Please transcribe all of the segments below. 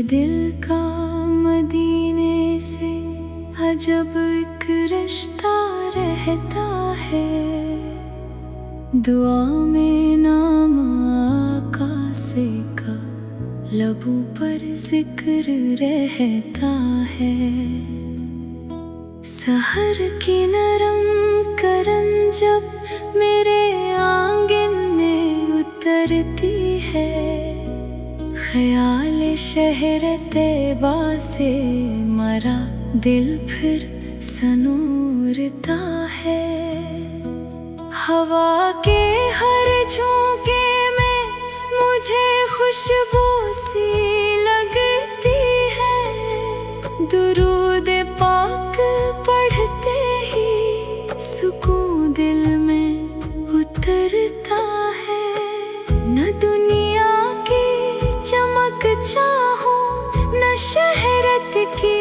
दिल का मदीने से अजब एक रिश्ता रहता है। दुआ में नाम आका से का लबों पर जिक्र रहता है। सहर की नरम करन जब मेरे आंगन में उतरती है, ख्याल शहर तैबा से मरा दिल फिर सनूरता है। हवा के हर झोंके में मुझे खुशबू सी लगती है। दुरूद पाक पढ़ते ही सुकून दिल में उतरता है। न दुनिया की चमक चाहूं, न शहरत की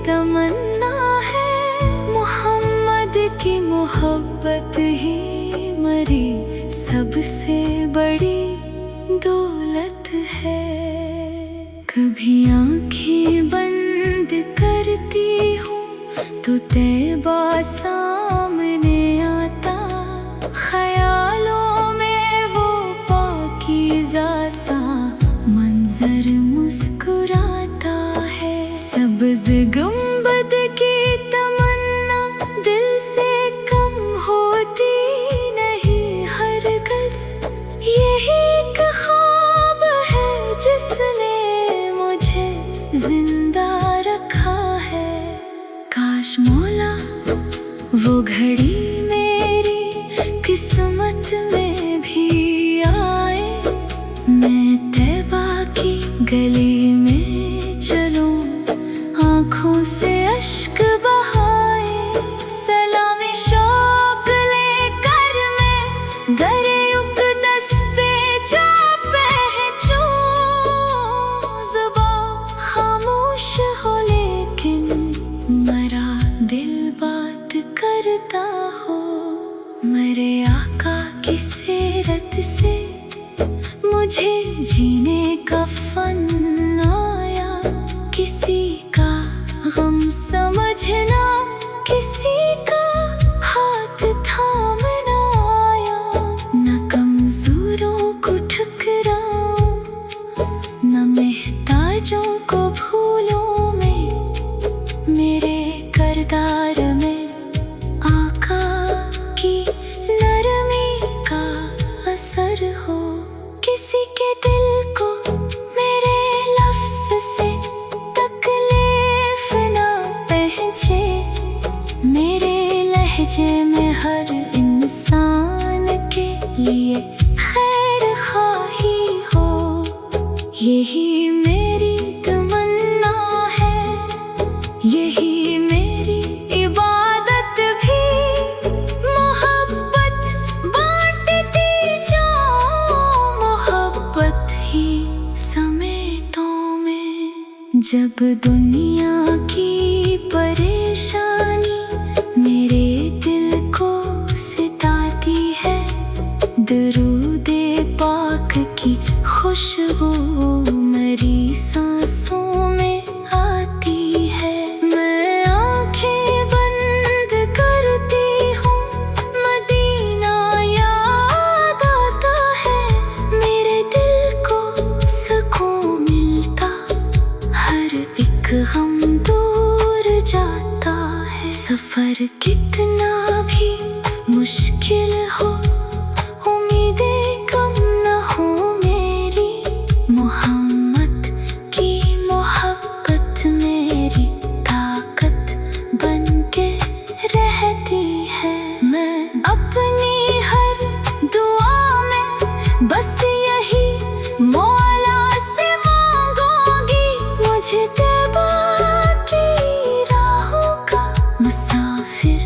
तमन्ना है। मोहम्मद की मोहब्बत ही मरी सबसे बड़ी दौलत है। कभी आंखें बंद करती हूँ तो तैबा सामने आता। ख्यालों में वो पाकीज़ा सा मंजर मुस्कुराता है। सब्ज़ गुंबद की तमन्ना दिल से कम होती नहीं हरगिज़। यही एक ख्वाब है जिसने मुझे जिंदा रखा है। काश मौला वो घड़ी मेरी किस्मत में भी आए। मैं तैबा की गली में चलूं, आँखों से अश्क बहाए। सलामी शौक लेकर मैं दरे उक़दस पे जा पहुंचूं। ज़ुबान खामोश हो लेकिन मरा दिल बात करता हो। मेरे आका की सीरत से मुझे जीने का फन आया। किसी का गम समझना, किसी का हाथ थामना आया। न कमजोरों को ठुकराऊं, न महताजों को भूलूं मैं। मेरे किरदार में आका की नरमी का असर हो। किसी के दिल को मेरे लफ्ज़ से तकलीफ ना पहुंचे। मेरे लहजे में हर इंसान के लिए खैर खाही हो। यही मेरी तमन्ना है, यही मेरी इबादत भी। मोहब्बत बांटती जाऊं, मोहब्बत ही समेटूं मैं। जब दुनिया की परेशानी मेरे दिल को सताती है, दुरूदे पाक की खुशबू मेरी सांसों में आती है। मैं आंखें बंद करती हूँ, मदीना याद आता है। मेरे दिल को सुकून मिलता, हर एक गम दूर जाता है। सफर कितना भी मुश्किल हो, उम्मीदें कम न हो मेरी। मोहम्मद की मोहब्बत मेरी ताकत बन के रहती है। मैं अपनी हर दुआ में बस यही मौला से मांगूंगी। मुझे तैबा की राहों का मुसाफिर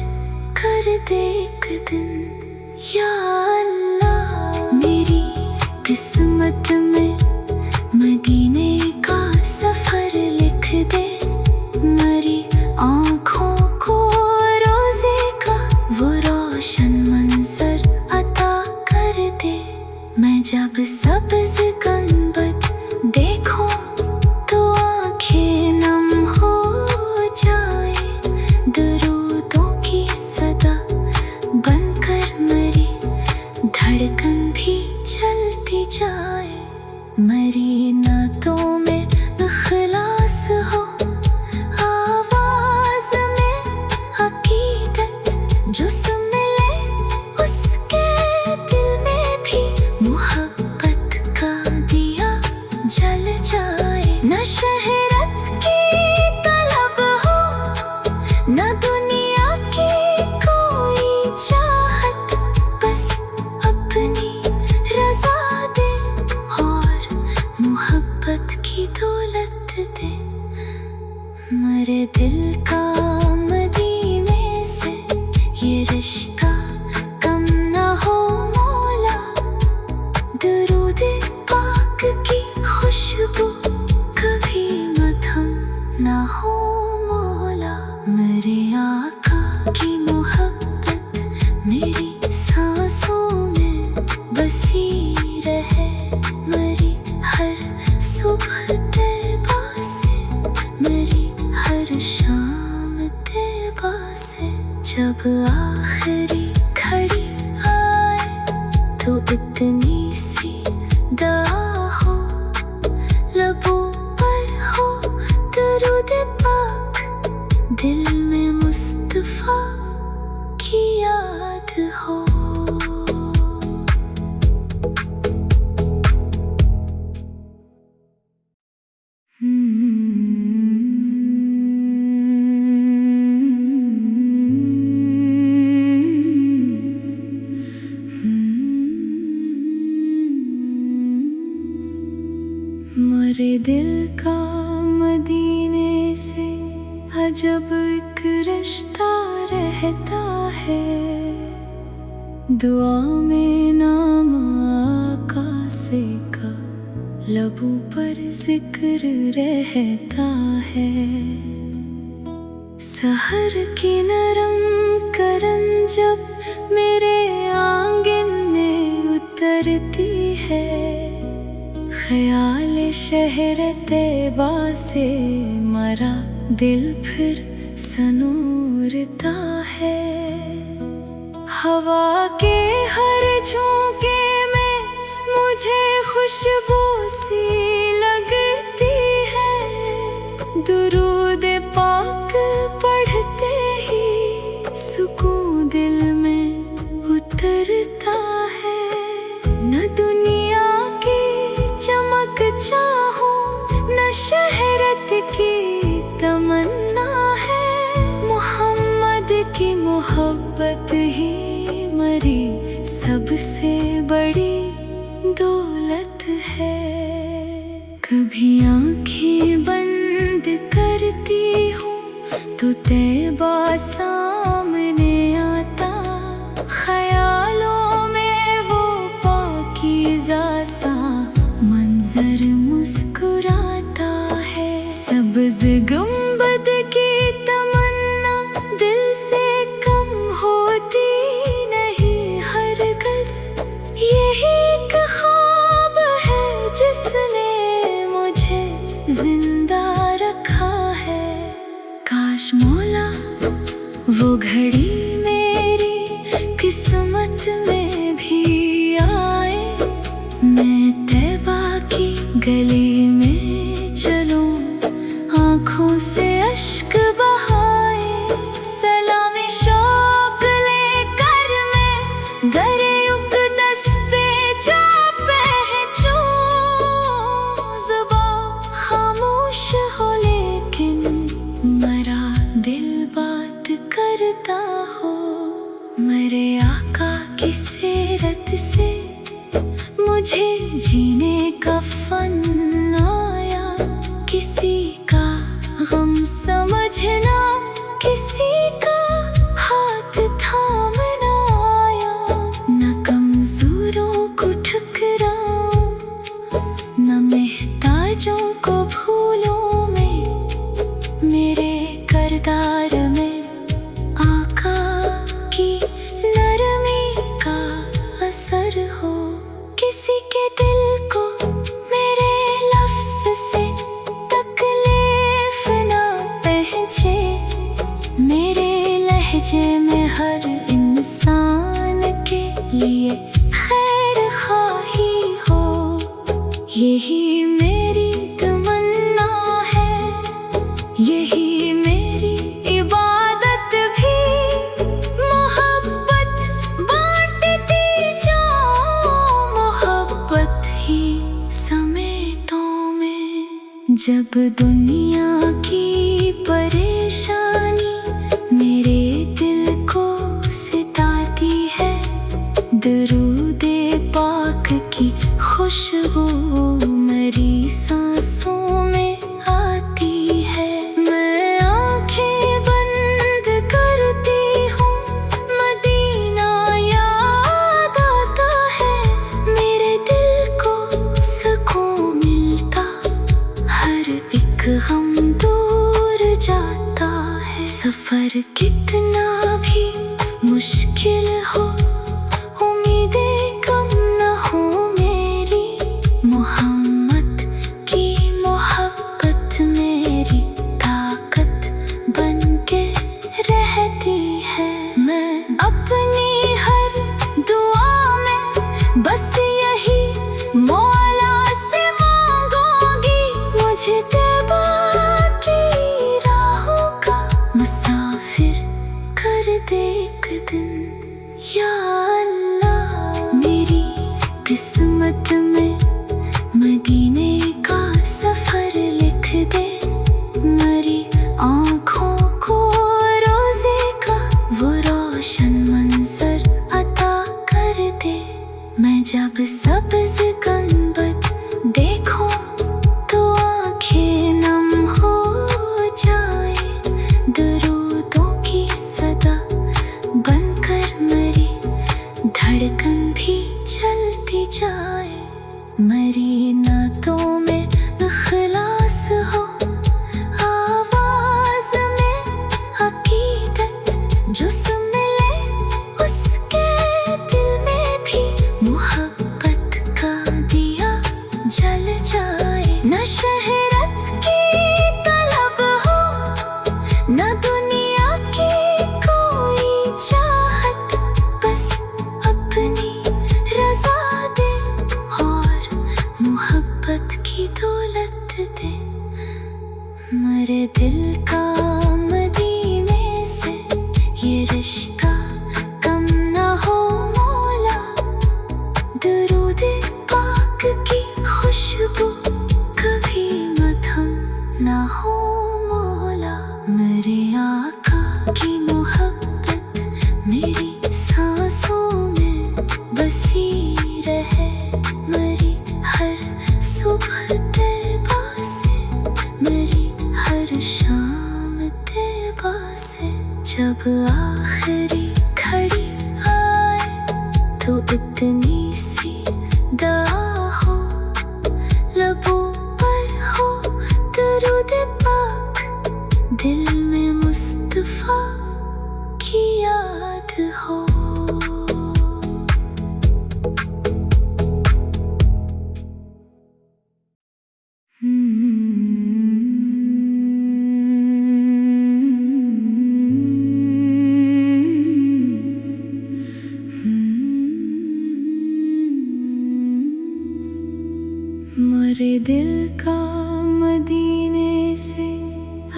शहरत की तलब हो, न दुनिया की कोई चाहत, बस अपनी रजा दे और मोहब्बत की दौलत दे। मेरे दिल का मदीने से ये रिश्ता कम न हो मौला, दरूदे पाक की खुशबू कभी मधम न हो मौला। मेरे आका की मोहब्बत मेरी सांसों में बसी रहे, मेरी हर सुबह तैबा से, मेरी हर शाम तैबा से। जब आखिरी घड़ी आए तो इतनी सी दुआ हो, लबों पर हो दरूद पाक, दिल में मुस्तफा की याद हो। मेरे दिल का मदीने से अजब एक रिश्ता रहता है, दुआ में नाम आका से का लबों पर जिक्र रहता है। सहर की नरम करन जब मेरे आंगन में उतरती है, ख्याल शहर तैबा से मरा दिल फिर सनूरता है। हवा के हर झोंके में मुझे खुशबू सी लगती है, दुरूद पाक पढ़ते ही सुकून दिल में उतरता है। न दुनिया चमक चाहूं न शहरत की तमन्ना है, मोहम्मद की मोहब्बत ही मरी सबसे बड़ी दौलत है। कभी आंखें बंद करती हूँ तो तैबा सामने आता, ख्यालों में वो पाकीज़ा सा मंजर मुस्कुराता है। सब्ज़ गुंबद की तमन्ना दिल से कम होती नहीं हरगिज़, यही एक ख्वाब है जिसने मुझे जिंदा रखा है। काश मौला वो घड़ी मेरी किस्मत में भी आए, मैं तैबा की गली में चलूं आँखों से अश्क बहाए, सलामी शौक लेकर मैं दरे उक़दस पे जा पहुंचूं। ज़ुबान खामोश हो लेकिन मेरा दिल बात करता हो, मेरे आका की सीरत से मुझे जीने का फन आया। किसी का गम समझना, किसी का हाथ थामना आया, न कमजोरों को ठुकराऊं न महताजों को भूलूं मैं, मेरे करदार में आका की नरमी का असर हो। किसी के दिल को मेरे लफ्ज़ से तकलीफ ना पहुंचे, मेरे लहजे में हर इंसान के लिए खैर खाही हो, यही मेरी तमन्ना है, यही मेरी इबादत भी। मोहब्बत बांटती जाओ, मोहब्बत ही समेटों में जब दुनिया की परेशानी मेरे दिल को सताती है, दरूदे पाक की खुशबू मेरी सांसों में आती है। मैं आंखें बंद करती हूँ, मदीना याद आता है, मेरे दिल को सुकून मिलता, हर एक गम दूर जाता है। सफर कितना भी मुश्किल हो, उम्मीदें कम न हो मेरी, मोहम्मद की मोहब्बत मेरी ताकत बन के रहती है। मैं अपनी हर दुआ में बस यही मौला से मांगूंगी, मुझे तैबा की राहों का मुसाफिर कर दे एक दिन या अल्लाह। मेरी किस्मत में मदीने का सफर लिख दे, मेरी आँखों को रोज़े का वो रोशन मंजर अता कर दे। मैं जब सब्ज़ गुंबद देखूं तो आँखें नम हो जाए, दरूदों की सदा बनकर मेरी धड़कन भी चलती जाए। मेरी नातों में इखलास हो, आवाज़ में अकीदत, जो सुन ले उसके दिल में भी मोहब्बत का दिया जल जाए। न शहरत की तलब हो, न दुनिया की कोई चाहत, बस अपनी रज़ा दे और मोहब्बत की दौलत दे। मेरे दिल का मदीने से ये रिश्ता कम न हो मौला, दरूदे पाक की खुशबू कभी मधम न हो मौला। मेरे आका की मोहब्बत मेरी सांसों में बसी रहे, मेरी हर सुबह तैबा से, मेरी हर शाम तैबा से। जब आखिरी घड़ी आए तो इतनी सी दुआ हो, लबों पर हो दरूद पाक, दिल में मुस्तफा की याद हो। मेरे दिल का मदीने से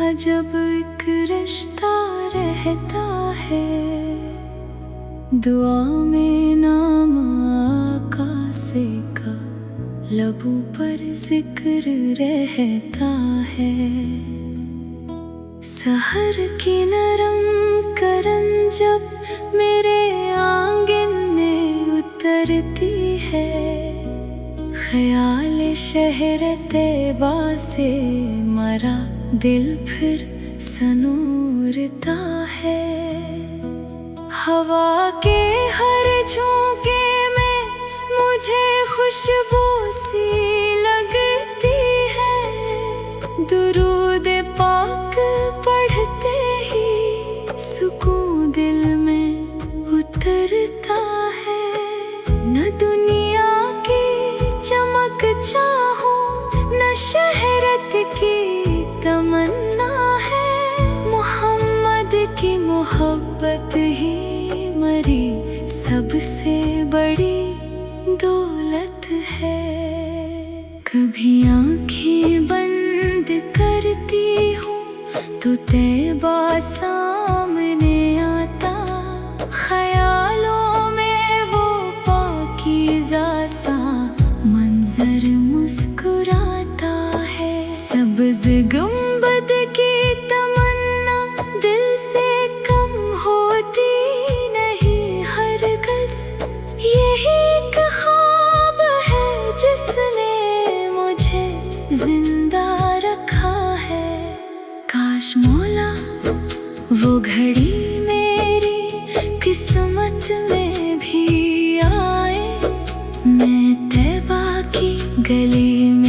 अजब एक रिश्ता रहता है, दुआ में नाम आका से का लबों पर जिक्र रहता है। सहर की नरम करन जब मेरे आंगन में उतरती है, ख्याल शहर तैबा से मरा दिल फिर सनूरता है। हवा के हर झोंके में मुझे खुशबू सी लगती है, दुरूद पाक पढ़ते ही सुकून दिल में उतरता है। न दुनिया चमक चाहूं, न शहरत की तमन्ना है, मोहम्मद की मोहब्बत ही मेरी सबसे बड़ी दौलत है। कभी आंखें बंद करती हूँ तो तैबा सामने आता, ख्यालों में वो पाकीज़ा सा मंजर मुस्कुराता है। सब्ज़ काश मौला वो घड़ी मेरी किस्मत में भी आए, मैं तैबा की गली में